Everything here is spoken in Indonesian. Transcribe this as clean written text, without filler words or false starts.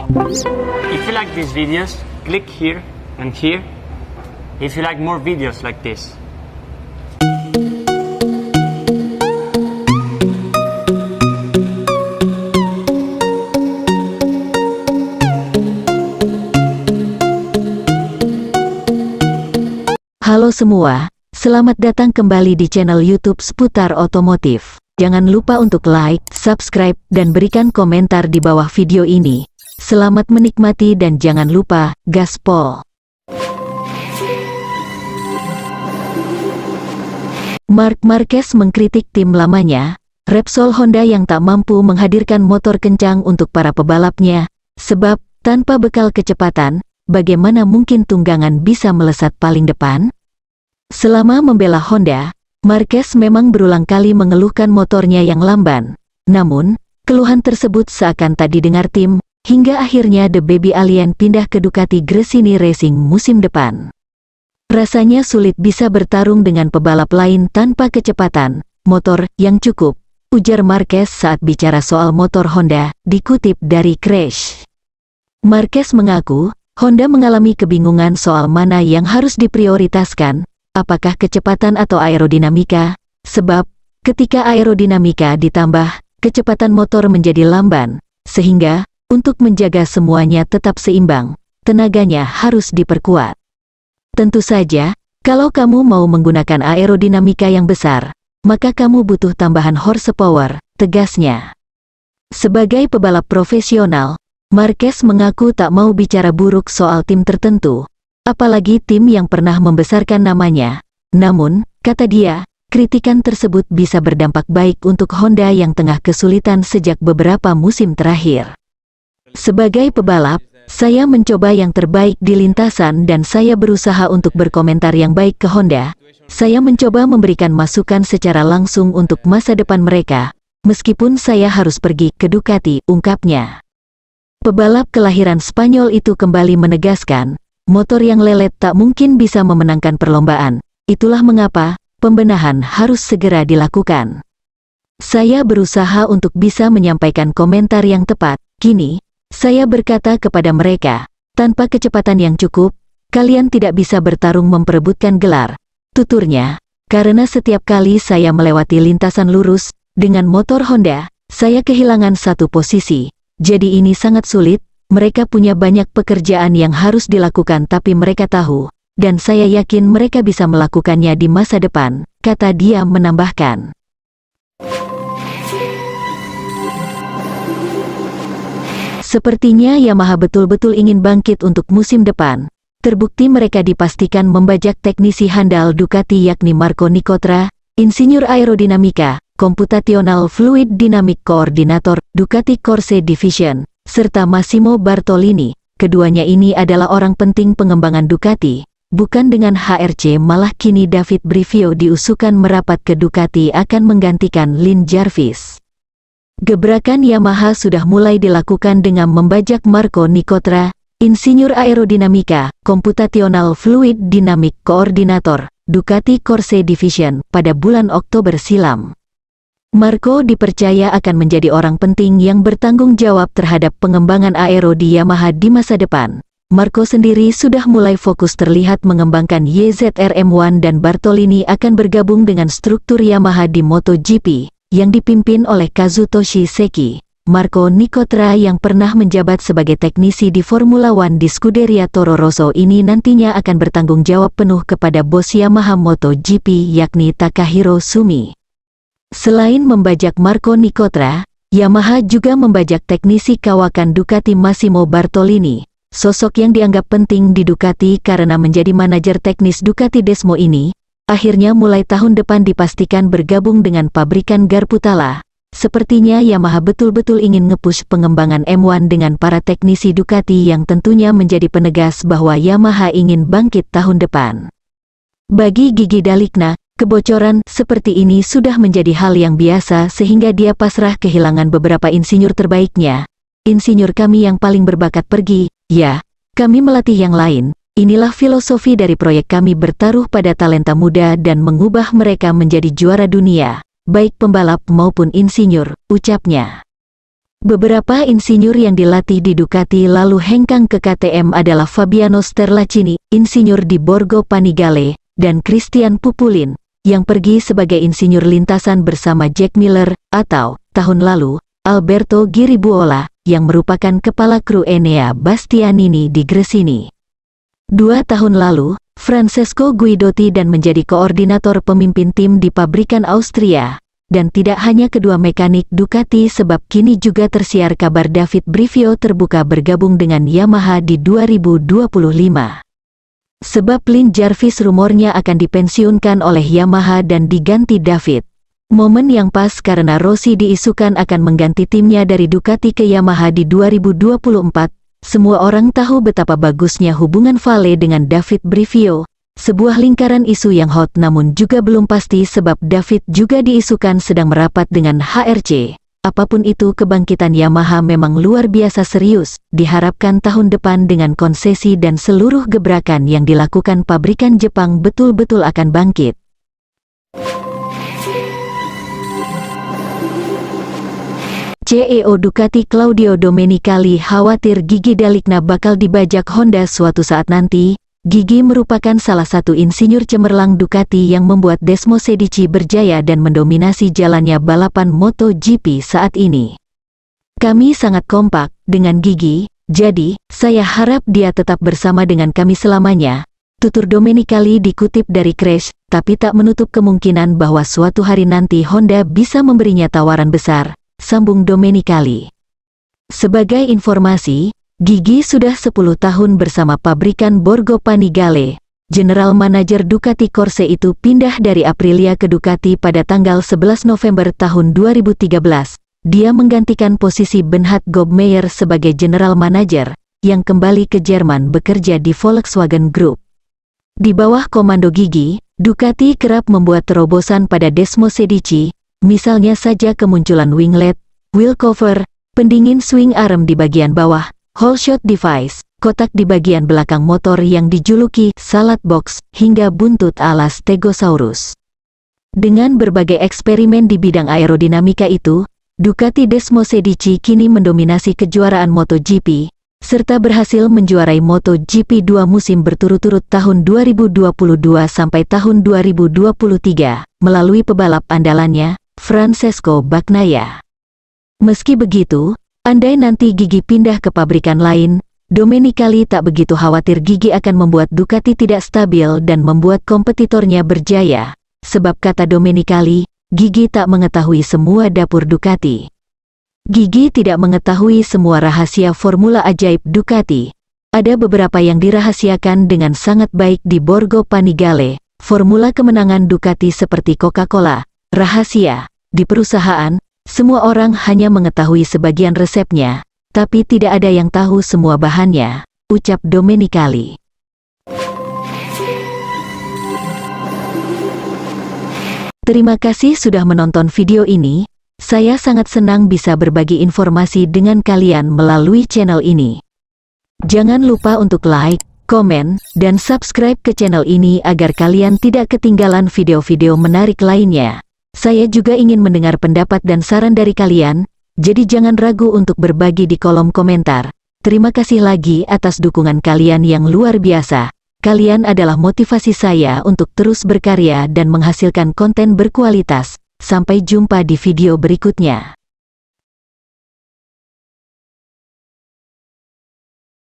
If you like these videos, click here and here if you like more videos like this. Halo semua, selamat datang kembali di channel YouTube seputar otomotif. Jangan lupa untuk like, subscribe, dan berikan komentar di bawah video ini. Selamat menikmati dan jangan lupa, gaspol. Marc Marquez mengkritik tim lamanya, Repsol Honda yang tak mampu menghadirkan motor kencang untuk para pebalapnya, sebab, tanpa bekal kecepatan, bagaimana mungkin tunggangan bisa melesat paling depan? Selama membela Honda, Marquez memang berulang kali mengeluhkan motornya yang lamban. Namun, keluhan tersebut seakan tak didengar tim, hingga akhirnya The Baby Alien pindah ke Ducati Gresini Racing musim depan. Rasanya sulit bisa bertarung dengan pebalap lain tanpa kecepatan, motor yang cukup, ujar Marquez saat bicara soal motor Honda, dikutip dari Crash. Marquez mengaku, Honda mengalami kebingungan soal mana yang harus diprioritaskan, apakah kecepatan atau aerodinamika, sebab, ketika aerodinamika ditambah, kecepatan motor menjadi lamban, sehingga, untuk menjaga semuanya tetap seimbang, tenaganya harus diperkuat. Tentu saja, kalau kamu mau menggunakan aerodinamika yang besar, maka kamu butuh tambahan horsepower, tegasnya. Sebagai pebalap profesional, Marquez mengaku tak mau bicara buruk soal tim tertentu, apalagi tim yang pernah membesarkan namanya. Namun, kata dia, kritikan tersebut bisa berdampak baik untuk Honda yang tengah kesulitan sejak beberapa musim terakhir. Sebagai pebalap, saya mencoba yang terbaik di lintasan dan saya berusaha untuk berkomentar yang baik ke Honda. Saya mencoba memberikan masukan secara langsung untuk masa depan mereka, meskipun saya harus pergi ke Ducati, ungkapnya. Pebalap kelahiran Spanyol itu kembali menegaskan, motor yang lelet tak mungkin bisa memenangkan perlombaan, itulah mengapa, pembenahan harus segera dilakukan. Saya berusaha untuk bisa menyampaikan komentar yang tepat, kini, saya berkata kepada mereka, tanpa kecepatan yang cukup, kalian tidak bisa bertarung memperebutkan gelar, tuturnya, karena setiap kali saya melewati lintasan lurus, dengan motor Honda, saya kehilangan satu posisi, jadi ini sangat sulit. Mereka punya banyak pekerjaan yang harus dilakukan tapi mereka tahu, dan saya yakin mereka bisa melakukannya di masa depan, kata dia menambahkan. Sepertinya Yamaha betul-betul ingin bangkit untuk musim depan. Terbukti mereka dipastikan membajak teknisi handal Ducati yakni Marco Nicotra, insinyur aerodinamika, computational fluid dynamic coordinator, Ducati Corse Division, serta Massimo Bartolini. Keduanya ini adalah orang penting pengembangan Ducati, bukan dengan HRC malah kini David Brivio diusukan merapat ke Ducati akan menggantikan Lin Jarvis. Gebrakan Yamaha sudah mulai dilakukan dengan membajak Marco Nicotra, insinyur aerodinamika, computational fluid dynamic coordinator, Ducati Corse Division, pada bulan Oktober silam. Marco dipercaya akan menjadi orang penting yang bertanggung jawab terhadap pengembangan aero di Yamaha di masa depan. Marco sendiri sudah mulai fokus terlihat mengembangkan YZR M1 dan Bartolini akan bergabung dengan struktur Yamaha di MotoGP, yang dipimpin oleh Kazutoshi Seki. Marco Nicotra yang pernah menjabat sebagai teknisi di Formula One di Scuderia Toro Rosso ini nantinya akan bertanggung jawab penuh kepada bos Yamaha MotoGP yakni Takahiro Sumi. Selain membajak Marco Nicotra, Yamaha juga membajak teknisi kawakan Ducati Massimo Bartolini, sosok yang dianggap penting di Ducati karena menjadi manajer teknis Ducati Desmo ini, akhirnya mulai tahun depan dipastikan bergabung dengan pabrikan Garputala. Sepertinya Yamaha betul-betul ingin nge-push pengembangan M1 dengan para teknisi Ducati yang tentunya menjadi penegas bahwa Yamaha ingin bangkit tahun depan. Bagi Gigi Dalikna, kebocoran seperti ini sudah menjadi hal yang biasa sehingga dia pasrah kehilangan beberapa insinyur terbaiknya. Insinyur kami yang paling berbakat pergi, ya, kami melatih yang lain. Inilah filosofi dari proyek kami bertaruh pada talenta muda dan mengubah mereka menjadi juara dunia, baik pembalap maupun insinyur, ucapnya. Beberapa insinyur yang dilatih di Ducati lalu hengkang ke KTM adalah Fabiano Sterlacini, insinyur di Borgo Panigale, dan Christian Pupulin, yang pergi sebagai insinyur lintasan bersama Jack Miller, atau, tahun lalu, Alberto Giribuola, yang merupakan kepala kru Enea Bastianini di Gresini. 2 tahun lalu, Francesco Guidotti dan menjadi koordinator pemimpin tim di pabrikan Austria. Dan tidak hanya kedua mekanik Ducati sebab kini juga tersiar kabar David Brivio terbuka bergabung dengan Yamaha di 2025. Sebab Lin Jarvis rumornya akan dipensiunkan oleh Yamaha dan diganti David. Momen yang pas karena Rossi diisukan akan mengganti timnya dari Ducati ke Yamaha di 2024. Semua orang tahu betapa bagusnya hubungan Vale dengan David Brivio. Sebuah lingkaran isu yang hot namun juga belum pasti sebab David juga diisukan sedang merapat dengan HRC. Apapun itu kebangkitan Yamaha memang luar biasa serius, diharapkan tahun depan dengan konsesi dan seluruh gebrakan yang dilakukan pabrikan Jepang betul-betul akan bangkit. CEO Ducati Claudio Domenicali khawatir Gigi D'Aligna bakal dibajak Honda suatu saat nanti. Gigi merupakan salah satu insinyur cemerlang Ducati yang membuat Desmo Sedici berjaya dan mendominasi jalannya balapan MotoGP saat ini. Kami sangat kompak dengan Gigi, jadi saya harap dia tetap bersama dengan kami selamanya, tutur Domenicali dikutip dari Crash, tapi tak menutup kemungkinan bahwa suatu hari nanti Honda bisa memberinya tawaran besar, sambung Domenicali. Sebagai informasi, Gigi sudah 10 tahun bersama pabrikan Borgo Panigale. General Manager Ducati Corse itu pindah dari Aprilia ke Ducati pada tanggal 11 November tahun 2013. Dia menggantikan posisi Bernhard Gobmeier sebagai General Manager, yang kembali ke Jerman bekerja di Volkswagen Group. Di bawah komando Gigi, Ducati kerap membuat terobosan pada Desmo Sedici, misalnya saja kemunculan winglet, wheel cover, pendingin swing arm di bagian bawah, whole shot device, kotak di bagian belakang motor yang dijuluki salad box, hingga buntut ala Stegosaurus. Dengan berbagai eksperimen di bidang aerodinamika itu, Ducati Desmo Sedici kini mendominasi kejuaraan MotoGP, serta berhasil menjuarai MotoGP 2 musim berturut-turut tahun 2022 sampai tahun 2023, melalui pebalap andalannya, Francesco Bagnaia. Meski begitu, andai nanti Gigi pindah ke pabrikan lain, Domenicali tak begitu khawatir Gigi akan membuat Ducati tidak stabil dan membuat kompetitornya berjaya. Sebab kata Domenicali, Gigi tak mengetahui semua dapur Ducati. Gigi tidak mengetahui semua rahasia formula ajaib Ducati. Ada beberapa yang dirahasiakan dengan sangat baik di Borgo Panigale, formula kemenangan Ducati seperti Coca-Cola, rahasia. Di perusahaan, semua orang hanya mengetahui sebagian resepnya, tapi tidak ada yang tahu semua bahannya, ucap Domenicali. Terima kasih sudah menonton video ini. Saya sangat senang bisa berbagi informasi dengan kalian melalui channel ini. Jangan lupa untuk like, komen, dan subscribe ke channel ini agar kalian tidak ketinggalan video-video menarik lainnya. Saya juga ingin mendengar pendapat dan saran dari kalian, jadi jangan ragu untuk berbagi di kolom komentar. Terima kasih lagi atas dukungan kalian yang luar biasa. Kalian adalah motivasi saya untuk terus berkarya dan menghasilkan konten berkualitas. Sampai jumpa di video berikutnya.